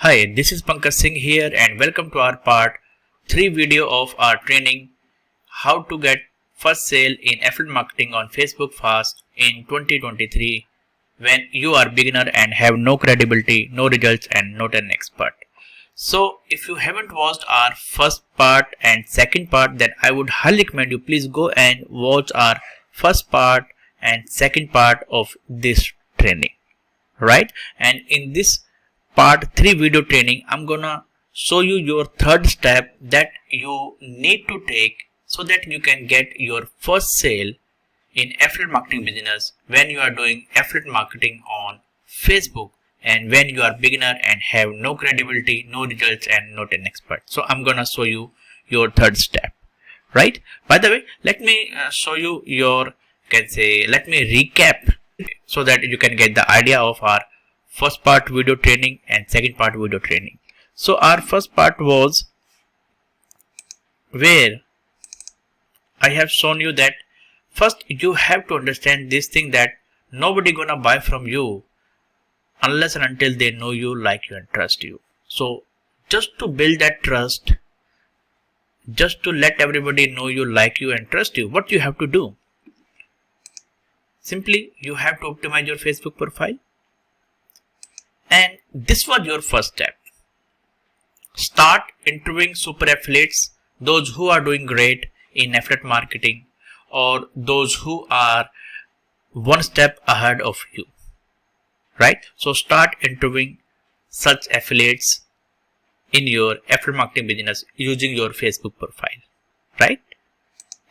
Hi, this is Pankaj Singh here and welcome to our part 3 video of our training how to get first sale in affiliate marketing on Facebook fast in 2023 when you are beginner and have no credibility, no results and not an expert. So if you haven't watched our first part and second part, then I would highly recommend you please go and watch our first part and second part of this training, right? And in this part 3 video training, I'm gonna show you your third step that you need to take so that you can get your first sale in affiliate marketing business when you are doing affiliate marketing on Facebook and when you are beginner and have no credibility, no results and not an expert. So I'm gonna show you your third step, right? By the way, let me show you let me recap so that you can get the idea of our first part video training and second part video training. So our first part was where I have shown you that first you have to understand this thing that nobody gonna buy from you unless and until they know you, like you and trust you. So just to build that trust, just to let everybody know you, like you and trust you, what you have to do? Simply you have to optimize your Facebook profile. And this was your first step. Start interviewing super affiliates, those who are doing great in affiliate marketing or those who are one step ahead of you, right? So start interviewing such affiliates in your affiliate marketing business using your Facebook profile, right?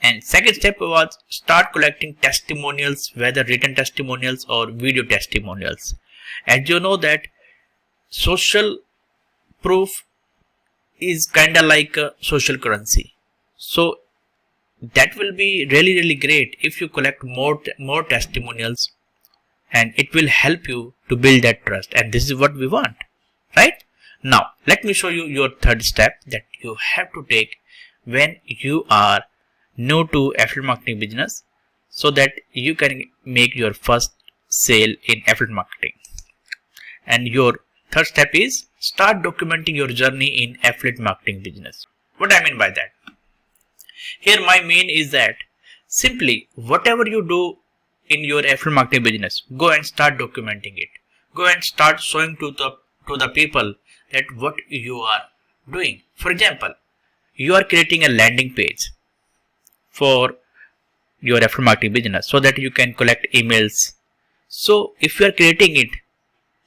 And second step was start collecting testimonials, whether written testimonials or video testimonials. As you know that social proof is kind of like a social currency. So that will be really great if you collect more testimonials, and it will help you to build that trust, and this is what we want, right? Now let me show you your third step that you have to take when you are new to affiliate marketing business so that you can make your first sale in affiliate marketing. And your third step is start documenting your journey in affiliate marketing business. What I mean by that? Here my mean is that simply whatever you do in your affiliate marketing business, go and start documenting it. Go and start showing to the people that what you are doing. For example, you are creating a landing page for your affiliate marketing business so that you can collect emails. So if you are creating it,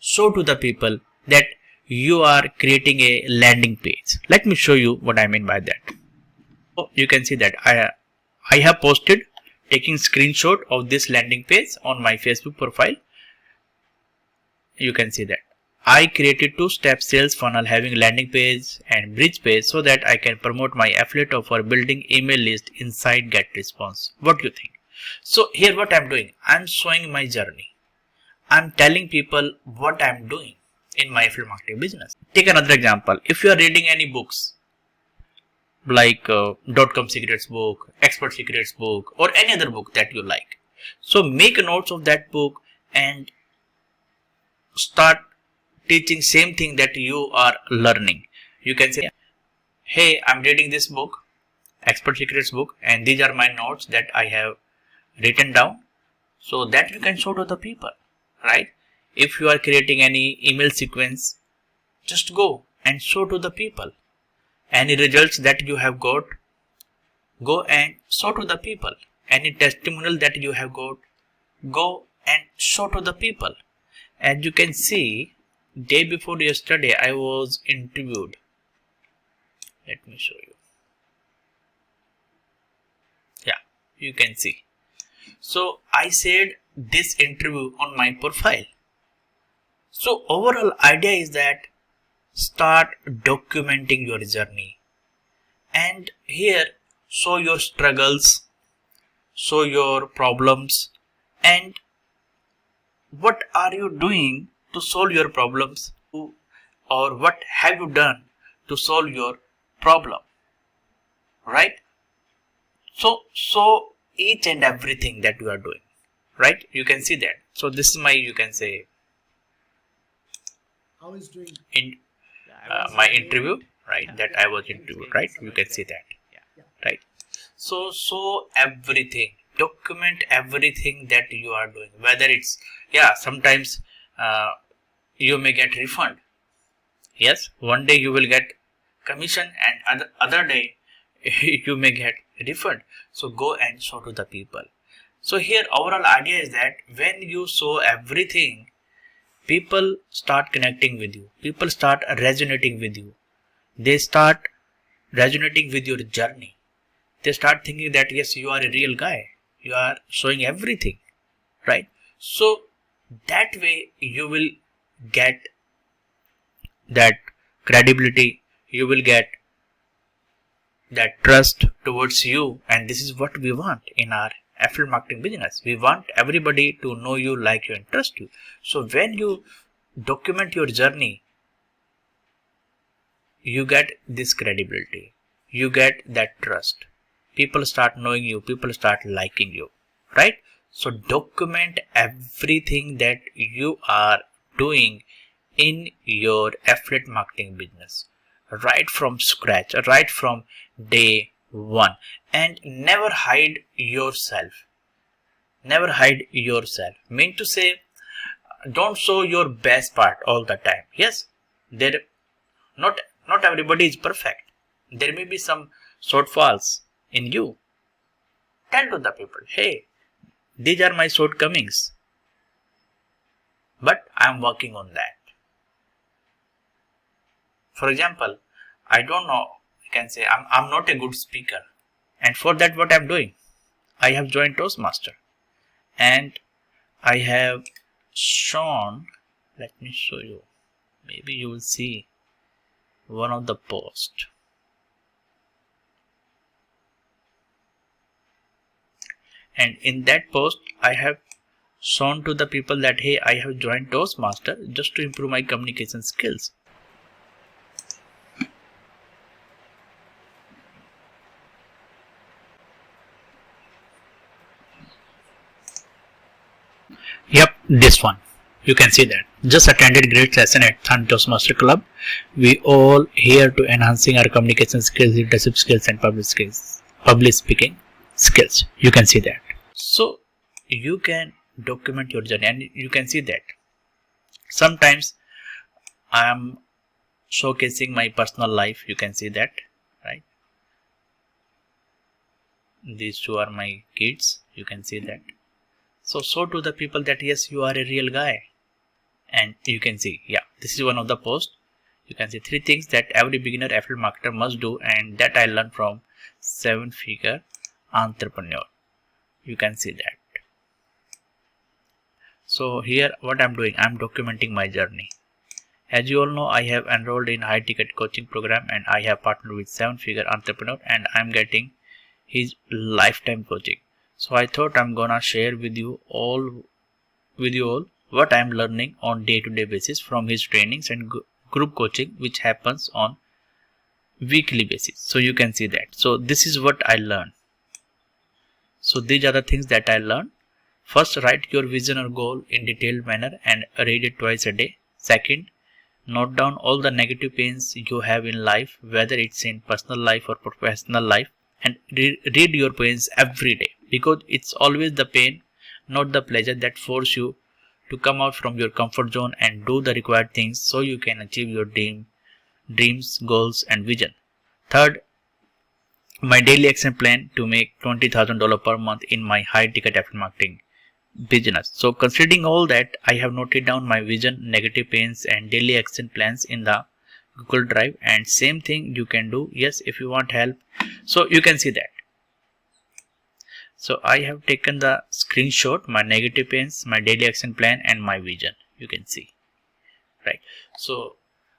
show to the people that you are creating a landing page. Let me show you what I mean by that. So you can see that I have posted taking screenshot of this landing page on my Facebook profile. You can see that I created two-step sales funnel having landing page and bridge page so that I can promote my affiliate offer building email list inside GetResponse. What do you think? So here what I'm doing, I'm showing my journey. I'm telling people what I'm doing in my affiliate marketing business. Take another example. If you are reading any books like .com Secrets book, Expert Secrets book or any other book that you like. So make notes of that book and start teaching same thing that you are learning. You can say, hey, I'm reading this book, Expert Secrets book, and these are my notes that I have written down, so that you can show to the people, right? If you are creating any email sequence, just go and show to the people. Any results that you have got, go and show to the people. Any testimonial that you have got, go and show to the people. As you can see, day before yesterday I was interviewed. Let me show you. Yeah, you can see. So I said this interview on my profile. So overall idea is that start documenting your journey, and here show your struggles, show your problems, and what are you doing to solve your problems, or what have you done to solve your problem, right? So each and everything that you are doing, right? You can see that. So this is my, you can say, how is doing in my interview, right? That I was interviewed, right? You can see that, right? So everything, document everything that you are doing, whether it's, sometimes you may get refund. Yes, one day you will get commission and other day you may get refund. So go and show to the people. So here overall idea is that when you show everything, people start connecting with you. People start resonating with you. They start resonating with your journey. They start thinking that yes, you are a real guy. You are showing everything, right? So that way you will get that credibility. You will get that trust towards you, and this is what we want in our affiliate marketing business. We want everybody to know you, like you, and trust you. So when you document your journey, you get this credibility, you get that trust. People start knowing you, people start liking you, right? So document everything that you are doing in your affiliate marketing business, right from scratch, right from day one. And never hide yourself. Never hide yourself. Mean to say, don't show your best part all the time. Yes, there not everybody is perfect. There may be some shortfalls in you. Tell to the people, hey, these are my shortcomings, but I am working on that. For example, I don't know, I can say I'm not a good speaker, and for that what I'm doing, I have joined Toastmaster, and I have shown, let me show you, maybe you will see one of the posts. And in that post, I have shown to the people that, hey, I have joined Toastmaster just to improve my communication skills. Yep, this one. You can see that. Just attended great session at Sun Toastmaster Club. We all here to enhancing our communication skills, leadership skills, and public speaking skills. You can see that. So you can document your journey, and you can see that sometimes I am showcasing my personal life. You can see that, right? These two are my kids. You can see that. So show to the people that yes, you are a real guy. And you can see, this is one of the posts. You can see 3 things that every beginner affiliate marketer must do, and that I learned from 7-figure entrepreneur. You can see that. So here what I'm doing, I'm documenting my journey. As you all know, I have enrolled in high ticket coaching program, and I have partnered with 7-figure entrepreneur, and I'm getting his lifetime coaching. So I thought I'm gonna share with you all what I'm learning on day-to-day basis from his trainings and group coaching, which happens on weekly basis. So you can see that. So this is what I learned. So these are the things that I learned. First, write your vision or goal in detailed manner and read it twice a day. Second, note down all the negative pains you have in life, whether it's in personal life or professional life, and read your pains every day, because it's always the pain, not the pleasure, that force you to come out from your comfort zone and do the required things so you can achieve your dreams, goals, and vision. Third, my daily action plan to make $20,000 per month in my high ticket affiliate marketing business. So considering all that, I have noted down my vision, negative pains, and daily action plans in the Google Drive, and same thing you can do, yes, if you want help. So you can see that. So I have taken the screenshot, my negative pains, my daily action plan, and my vision. You can see, right? So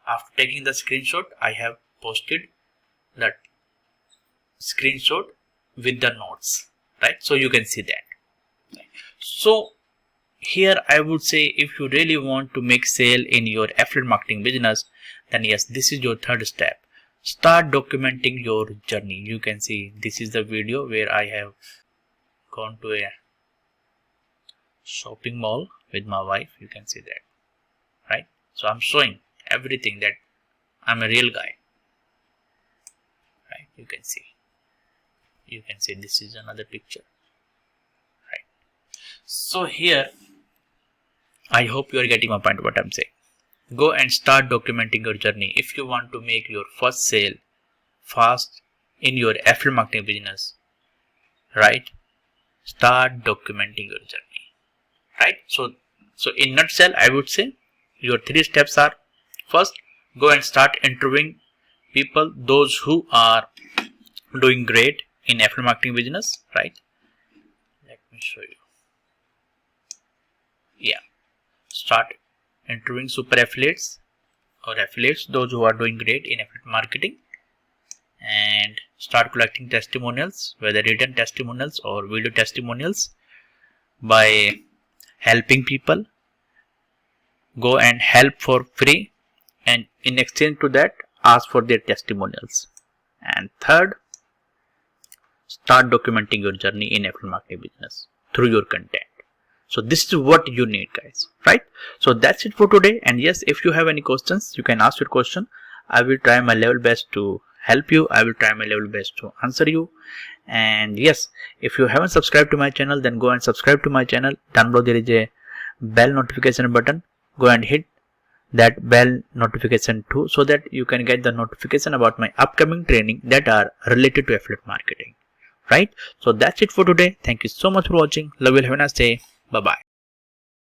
after taking the screenshot, I have posted that screenshot with the notes, right? So you can see that. So here I would say, if you really want to make sale in your affiliate marketing business, then yes, this is your third step. Start documenting your journey. You can see this is the video where I have gone to a shopping mall with my wife. You can see that, right? So I'm showing everything that I'm a real guy, right? You can see this is another picture, right? So here, I hope you are getting my point what I'm saying. Go and start documenting your journey. If you want to make your first sale fast in your affiliate marketing business, right? Start documenting your journey, right? So in nutshell, I would say your 3 steps are: first, go and start interviewing people, those who are doing great in affiliate marketing business, right? Let me show you. Yeah, start interviewing super affiliates or affiliates, those who are doing great in affiliate marketing, and start collecting testimonials, whether written testimonials or video testimonials, by helping people. Go and help for free, and in exchange to that, ask for their testimonials. And third, start documenting your journey in affiliate marketing business through your content. So this is what you need, guys, right? So that's it for today. And yes, if you have any questions, you can ask your question. I will try my level best to help you. I will try my level best to answer you. And yes, if you haven't subscribed to my channel, then go and subscribe to my channel. Down below there is a bell notification button. Go and hit that bell notification too, so that you can get the notification about my upcoming training that are related to affiliate marketing, right? So that's it for today. Thank you so much for watching. Love you. Have a nice day. Bye bye.